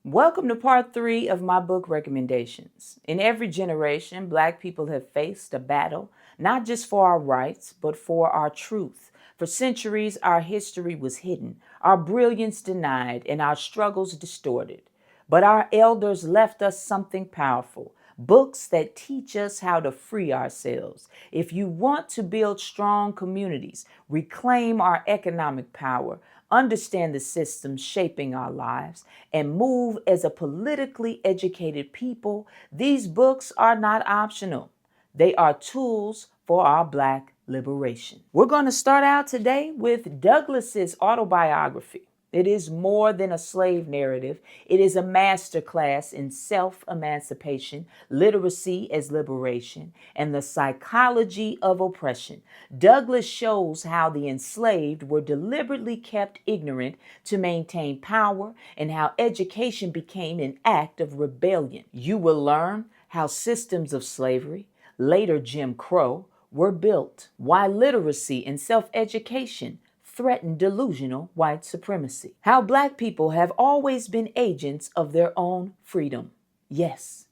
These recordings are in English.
Welcome to part 3 of my book recommendations. In every generation, Black people have faced a battle, not just for our rights, but for our truth. For centuries, our history was hidden, our brilliance denied, and our struggles distorted. But our elders left us something powerful, books that teach us how to free ourselves. If you want to build strong communities, reclaim our economic power, understand the systems shaping our lives, and move as a politically educated people, these books are not optional. They are tools for our Black liberation. We're going to start out today with Douglass's autobiography. It is more than a slave narrative. It is a masterclass in self-emancipation, literacy as liberation, and the psychology of oppression. Douglass shows how the enslaved were deliberately kept ignorant to maintain power and how education became an act of rebellion. You will learn how systems of slavery, later Jim Crow, were built, why literacy and self-education threaten delusional white supremacy. How Black people have always been agents of their own freedom. Yes,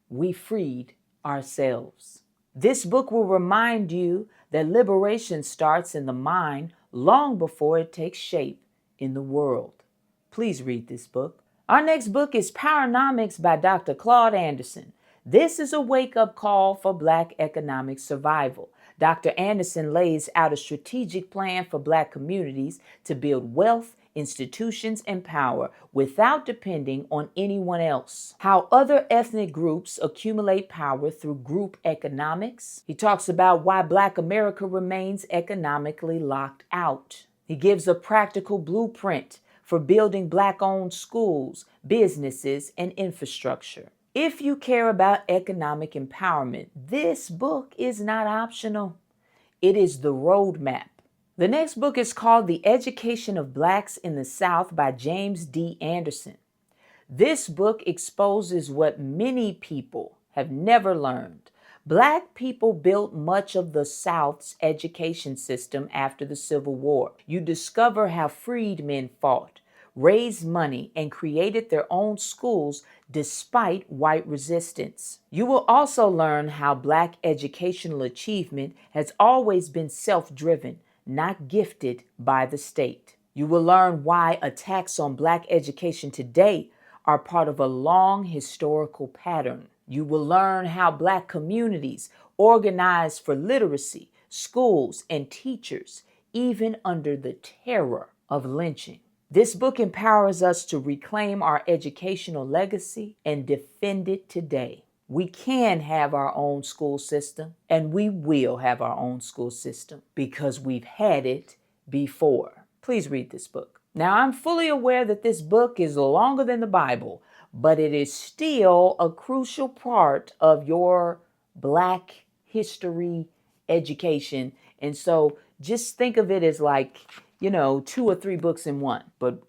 we freed ourselves. This book will remind you that liberation starts in the mind long before it takes shape in the world. Please read this book. Our next book is PowerNomics by Dr. Claude Anderson. This is a wake-up call for Black economic survival. Dr. Anderson lays out a strategic plan for Black communities to build wealth, institutions, and power without depending on anyone else. How other ethnic groups accumulate power through group economics. He talks about why Black America remains economically locked out. He gives a practical blueprint for building Black-owned schools, businesses, and infrastructure. If you care about economic empowerment, this book is not optional. It is the roadmap. The next book is called The Education of Blacks in the South by James D. Anderson. This book exposes what many people have never learned. Black people built much of the South's education system after the Civil War. You discover how freedmen fought, raised money, and created their own schools despite white resistance. You will also learn how Black educational achievement has always been self-driven, not gifted by the state. You will learn why attacks on Black education today are part of a long historical pattern. You will learn how Black communities organize for literacy, schools, and teachers, even under the terror of lynching. This book empowers us to reclaim our educational legacy and defend it today. We can have our own school system, and we will have our own school system because we've had it before. Please read this book. Now, I'm fully aware that this book is longer than the Bible, but it is still a crucial part of your Black history education. And so just think of it as like, 2 or 3 books in one. But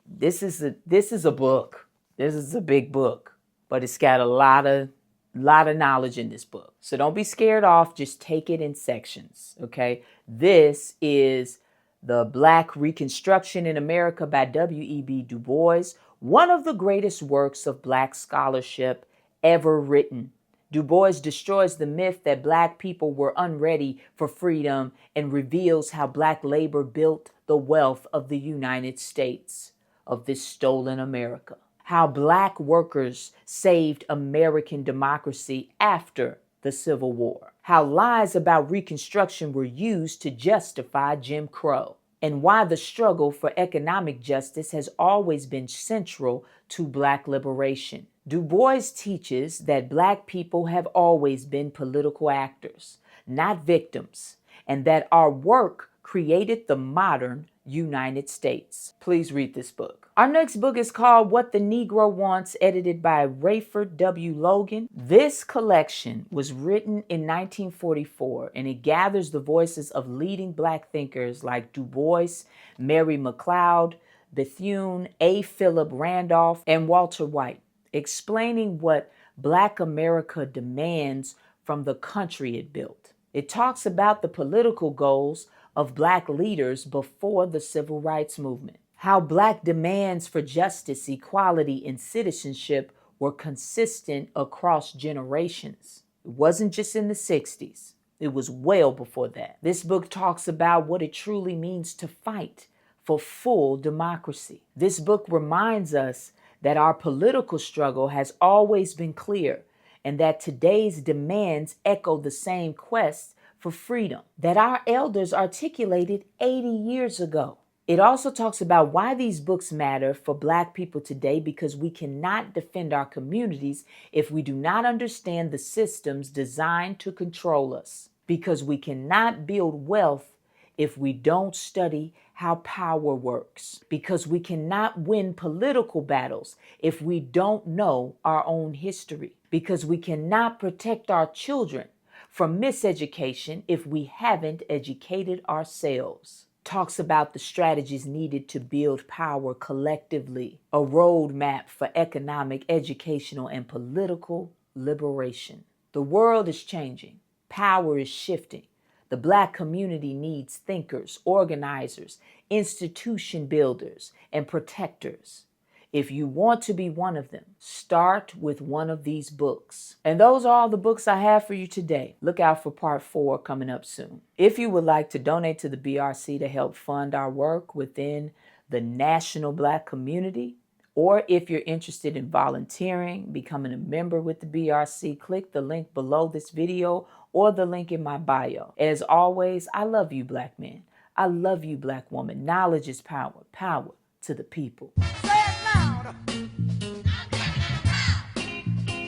this is a book. This is a big book, but it's got a lot of knowledge in this book. So don't be scared off. Just take it in sections. Okay. This is The Black Reconstruction in America by W.E.B. Du Bois, one of the greatest works of Black scholarship ever written. Du Bois destroys the myth that Black people were unready for freedom and reveals how Black labor built the wealth of the United States, of this stolen America. How Black workers saved American democracy after the Civil War. How lies about Reconstruction were used to justify Jim Crow. And why the struggle for economic justice has always been central to Black liberation. Du Bois teaches that Black people have always been political actors, not victims, and that our work created the modern United States. Please read this book. Our next book is called What the Negro Wants, edited by Rayford W. Logan. This collection was written in 1944, and it gathers the voices of leading Black thinkers like Du Bois, Mary McLeod, Bethune, A. Philip Randolph, and Walter White, explaining what Black America demands from the country it built. It talks about the political goals of Black leaders before the Civil Rights Movement, How Black demands for justice, equality, and citizenship were consistent across generations. It wasn't just in the 60s. It was well before that. This book talks about what it truly means to fight for full democracy. This book reminds us that our political struggle has always been clear and that today's demands echo the same quest for freedom that our elders articulated 80 years ago. It also talks about why these books matter for Black people today, because we cannot defend our communities if we do not understand the systems designed to control us, because we cannot build wealth if we don't study how power works, because we cannot win political battles if we don't know our own history, because we cannot protect our children from miseducation if we haven't educated ourselves. Talks about the strategies needed to build power collectively, a roadmap for economic, educational, and political liberation. The world is changing. Power is shifting. The Black community needs thinkers, organizers, institution builders, and protectors. If you want to be one of them, start with one of these books. And those are all the books I have for you today. Look out for part 4 coming up soon. If you would like to donate to the BRC to help fund our work within the national Black community, or if you're interested in volunteering, becoming a member with the BRC, click the link below this video or the link in my bio. As always, I love you, Black men. I love you, Black woman. Knowledge is power. Power to the people. Say it loud.